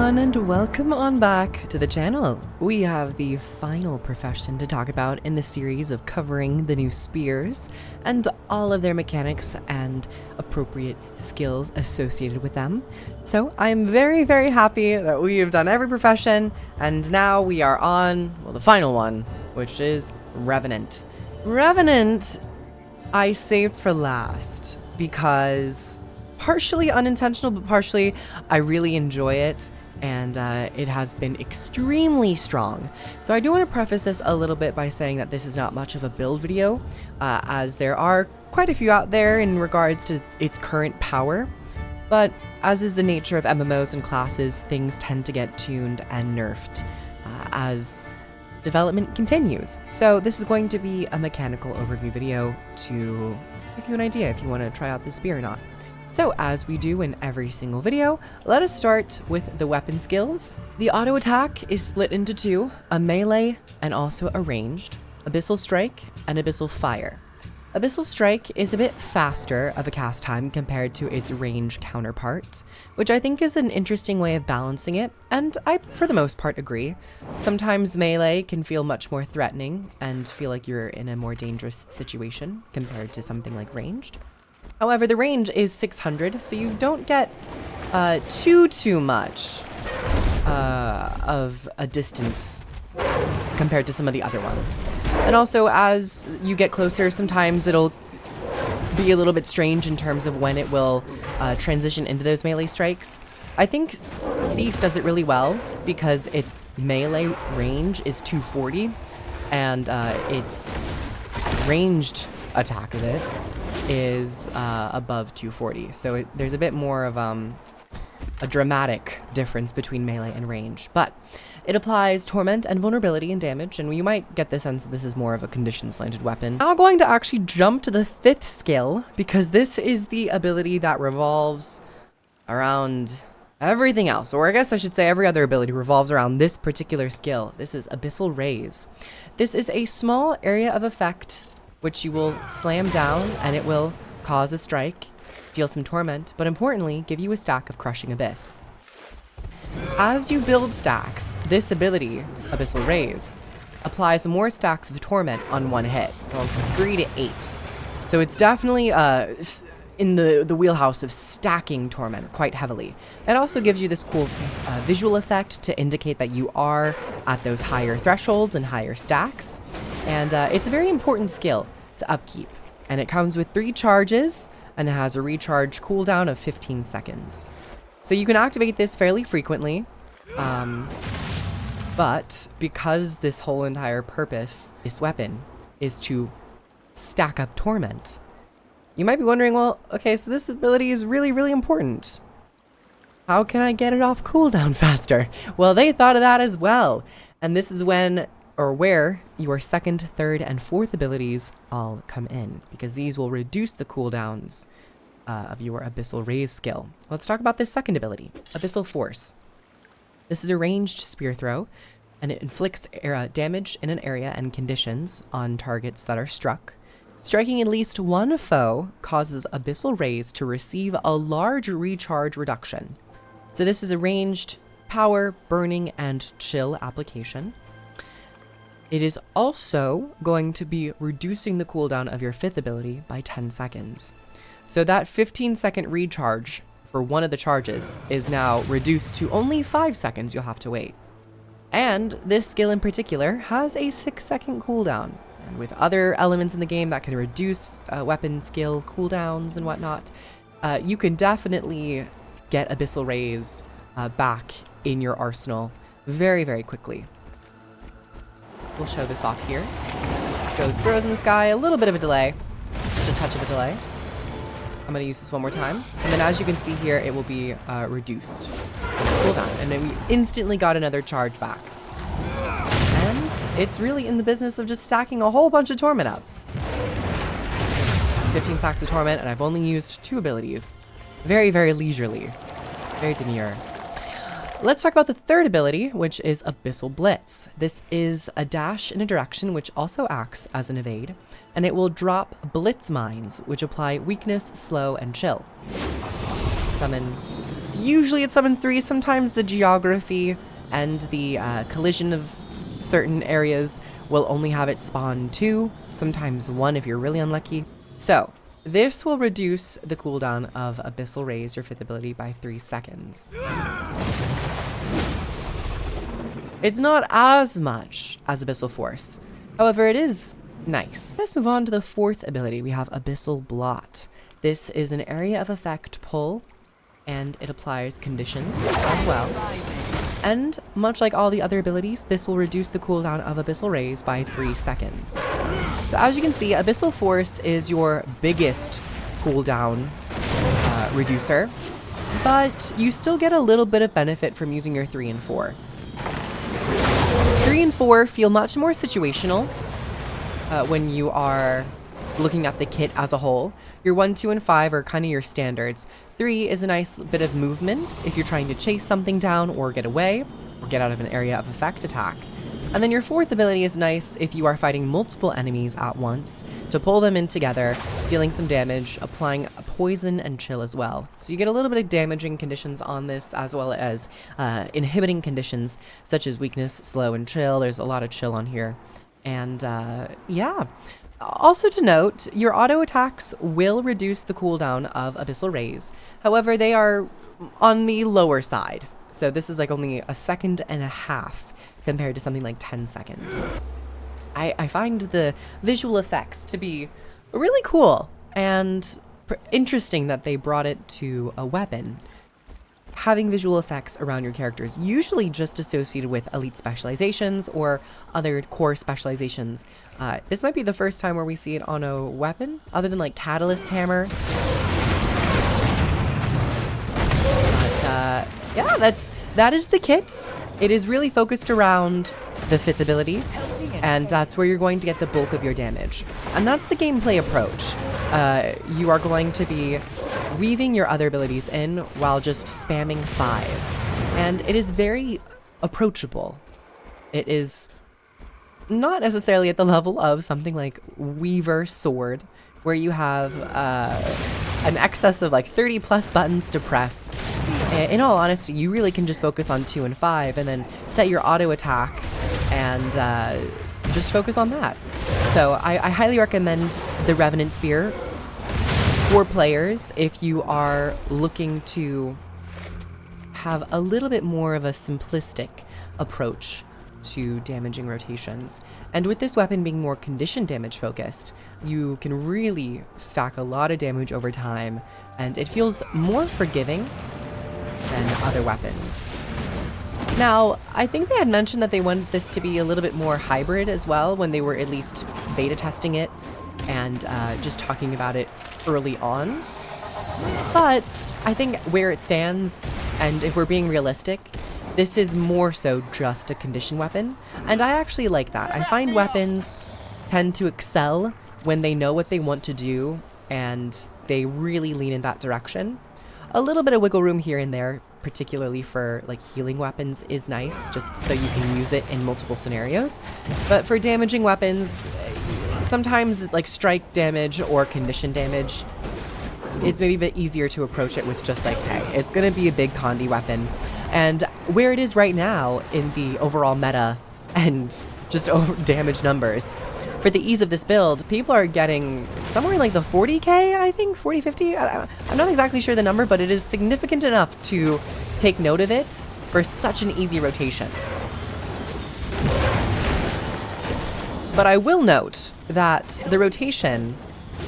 everyone, and welcome on back to the channel. We have the final profession to talk about in the series of covering the new spears and all of their mechanics and appropriate skills associated with them. So I'm very, very happy that we have done every profession, and now we are on, well, the final one, which is Revenant. Revenant I saved for last because partially unintentional, but partially I really enjoy it, and it has been extremely strong. So I do want to preface this a little bit by saying that this is not much of a build video, as there are quite a few out there in regards to its current power, but as is the nature of MMOs and classes, things tend to get tuned and nerfed as development continues. So this is going to be a mechanical overview video to give you an idea if you want to try out this spear or not. So as we do in every single video, let us start with the weapon skills. The auto attack is split into two, a melee and also a ranged, Abyssal Strike and Abyssal Fire. Abyssal Strike is a bit faster of a cast time compared to its range counterpart, which I think is an interesting way of balancing it, and I, for the most part, agree. Sometimes melee can feel much more threatening and feel like you're in a more dangerous situation compared to something like ranged. However, the range is 600, so you don't get too much of a distance compared to some of the other ones. And also, as you get closer, sometimes it'll be a little bit strange in terms of when it will transition into those melee strikes. I think Thief does it really well because its melee range is 240, and its ranged attack of it is above 240. So there's a bit more of a dramatic difference between melee and range, but it applies torment and vulnerability and damage, and you might get the sense that this is more of a condition slanted weapon. Now I'm going to actually jump to the 5th skill, because this is the ability that revolves around everything else, or I guess I should say every other ability revolves around this particular skill. This is Abyssal Raise. This is a small area of effect which you will slam down, and it will cause a strike, deal some torment, but importantly, give you a stack of Crushing Abyss. As you build stacks, this ability, Abyssal Raise, applies more stacks of torment on one hit, going from 3 to 8. So it's definitely in the wheelhouse of stacking torment quite heavily. It also gives you this cool visual effect to indicate that you are at those higher thresholds and higher stacks. And it's a very important skill to upkeep. And it comes with 3 charges, and it has a recharge cooldown of 15 seconds. So you can activate this fairly frequently, but because this whole entire purpose, this weapon, is to stack up torment, you might be wondering, well, okay, so this ability is really, really important. How can I get it off cooldown faster? Well, they thought of that as well. And this is when, or where, your 2nd, 3rd, and 4th abilities all come in, because these will reduce the cooldowns of your Abyssal Raise skill. Let's talk about this 2nd ability, Abyssal Force. This is a ranged spear throw, and it inflicts damage in an area and conditions on targets that are struck. Striking at least one foe causes Abyssal Raise to receive a large recharge reduction. So this is a ranged power, burning, and chill application. It is also going to be reducing the cooldown of your 5th ability by 10 seconds. So that 15-second recharge for one of the charges is now reduced to only 5 seconds you'll have to wait. And this skill in particular has a 6-second cooldown. And with other elements in the game that can reduce weapon skill cooldowns and whatnot, you can definitely get Abyssal Raise back in your arsenal very, very quickly. We'll show this off here. Goes, throws in the sky, a little bit of a delay, just a touch of a delay. I'm going to use this one more time, and then as you can see here, it will be reduced. Cooldown, and then we instantly got another charge back. And it's really in the business of just stacking a whole bunch of torment up. 15 stacks of torment, and I've only used 2 abilities. Very, very leisurely. Very demure. Let's talk about the 3rd ability, which is Abyssal Blitz. This is a dash in a direction which also acts as an evade, and it will drop Blitz Mines, which apply weakness, slow, and chill. Summon Usually it summons 3, sometimes the geography and the collision of certain areas will only have it spawn 2, sometimes 1 if you're really unlucky. So, this will reduce the cooldown of Abyssal Raise, your 5th ability, by 3 seconds. It's not as much as Abyssal Force, however it is nice. Let's move on to the 4th ability. We have Abyssal Blot. This is an area of effect pull, and it applies conditions as well. And much like all the other abilities, this will reduce the cooldown of Abyssal Raise by 3 seconds. So as you can see, Abyssal Force is your biggest cooldown reducer, but you still get a little bit of benefit from using your 3 and 4. 3 and 4 feel much more situational when you are looking at the kit as a whole. Your 1, 2, and 5 are kind of your standards. 3 is a nice bit of movement if you're trying to chase something down or get away, or get out of an area of effect attack. And then your 4th ability is nice if you are fighting multiple enemies at once, to pull them in together, dealing some damage, applying a poison and chill as well. So you get a little bit of damaging conditions on this, as well as inhibiting conditions, such as weakness, slow, and chill. There's a lot of chill on here. And yeah. Also to note, your auto attacks will reduce the cooldown of Abyssal Raise. However, they are on the lower side. So this is like only 1.5 seconds compared to something like 10 seconds. I find the visual effects to be really cool and interesting that they brought it to a weapon. Having visual effects around your characters, usually just associated with elite specializations or other core specializations. This might be the first time where we see it on a weapon, other than like Catalyst Hammer. But yeah, that is the kit. It is really focused around the 5th ability, and that's where you're going to get the bulk of your damage. And that's the gameplay approach. You are going to be weaving your other abilities in while just spamming 5. And it is very approachable. It is not necessarily at the level of something like Weaver Sword, where you have an excess of like 30 plus buttons to press. In all honesty, you really can just focus on 2 and 5 and then set your auto attack and just focus on that. So I highly recommend the Revenant Spear for players if you are looking to have a little bit more of a simplistic approach to damaging rotations. And with this weapon being more condition damage focused, you can really stack a lot of damage over time, and it feels more forgiving than other weapons. Now, I think they had mentioned that they wanted this to be a little bit more hybrid as well when they were at least beta testing it and just talking about it early on. But I think where it stands, and if we're being realistic, this is more so just a condition weapon, and I actually like that. I find weapons tend to excel when they know what they want to do and they really lean in that direction. A little bit of wiggle room here and there, particularly for like healing weapons, is nice, just so you can use it in multiple scenarios. But for damaging weapons, sometimes like strike damage or condition damage, it's maybe a bit easier to approach it with just like, hey, it's gonna be a big condi weapon. And where it is right now in the overall meta and just damage numbers, for the ease of this build, people are getting somewhere in like the 40k, I think, 40, 50? I'm not exactly sure the number, but it is significant enough to take note of it for such an easy rotation. But I will note that the rotation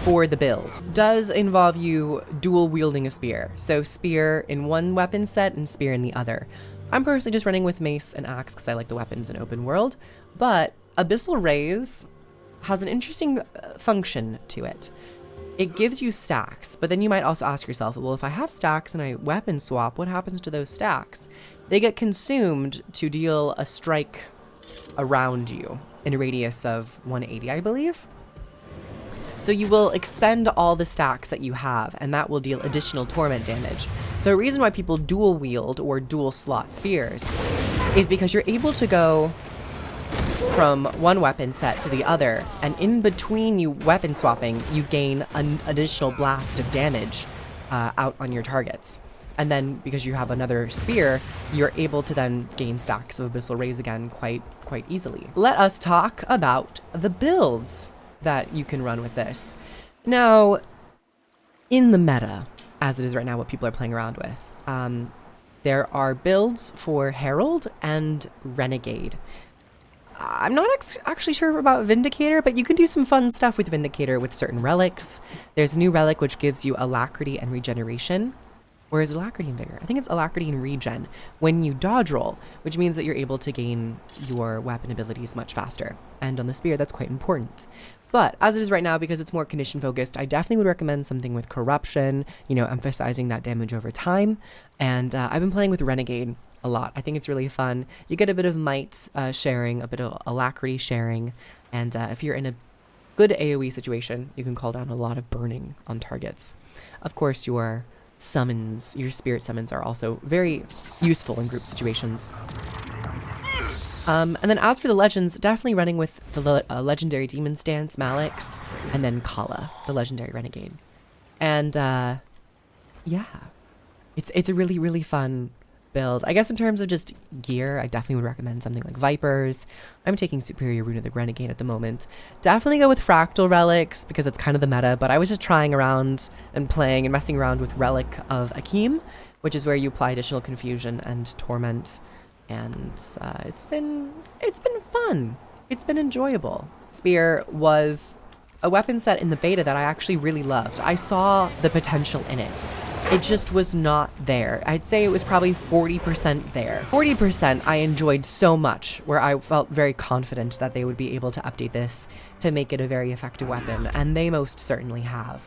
for the build does involve you dual wielding a spear. So spear in one weapon set and spear in the other. I'm personally just running with mace and axe because I like the weapons in open world, but Abyssal Raise has an interesting function to it. It gives you stacks, but then you might also ask yourself, well, if I have stacks and I weapon swap, what happens to those stacks? They get consumed to deal a strike around you in a radius of 180, I believe. So you will expend all the stacks that you have, and that will deal additional torment damage. So a reason why people dual wield or dual slot spears is because you're able to go from one weapon set to the other, and in between you weapon swapping, you gain an additional blast of damage out on your targets. And then because you have another spear, you're able to then gain stacks of Abyssal Rays again quite easily. Let us talk about the builds that you can run with this. Now, in the meta, as it is right now, what people are playing around with, there are builds for Herald and Renegade. I'm not actually sure about Vindicator, but you can do some fun stuff with Vindicator with certain relics. There's a new relic which gives you Alacrity and Regeneration. Or is it Alacrity and Vigor? I think it's Alacrity and Regen when you dodge roll, which means that you're able to gain your weapon abilities much faster. And on the spear, that's quite important. But as it is right now, because it's more condition focused, I definitely would recommend something with Corruption, you know, emphasizing that damage over time. And I've been playing with Renegade a lot. I think it's really fun. You get a bit of might sharing, a bit of alacrity sharing, and if you're in a good AoE situation, you can call down a lot of burning on targets. Of course, your summons, your spirit summons are also very useful in group situations. And then as for the legends, definitely running with the legendary demon stance, Malix, and then Kala, the legendary renegade. And yeah, it's a really fun build. I guess in terms of just gear, I definitely would recommend something like Vipers. I'm taking Superior Rune of the Renegade at the moment. Definitely go with Fractal Relics because it's kind of the meta, but I was just trying around and playing and messing around with Relic of Akeem, which is where you apply additional confusion and torment. And it's been fun. It's been enjoyable. Spear was a weapon set in the beta that I actually really loved. I saw the potential in it. It just was not there. I'd say it was probably 40% there. 40% I enjoyed so much, where I felt very confident that they would be able to update this to make it a very effective weapon, and they most certainly have.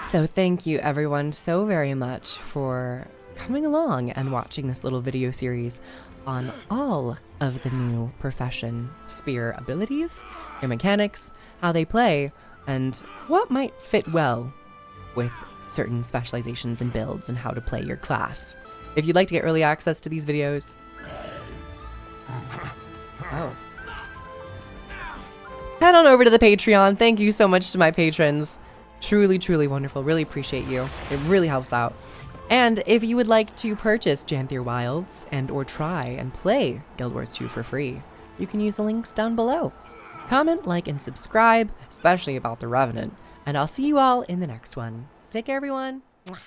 So thank you everyone so very much for coming along and watching this little video series on all of the new profession spear abilities, their mechanics, how they play, and what might fit well with certain specializations and builds and how to play your class. If you'd like to get early access to these videos, head on over to the Patreon. Thank you so much to my patrons. Truly wonderful. Really appreciate you. It really helps out. And if you would like to purchase Janthir Wilds and or try and play Guild Wars 2 for free, you can use the links down below. Comment, like, and subscribe, especially about the Revenant. And I'll see you all in the next one. Take care, everyone. Mwah.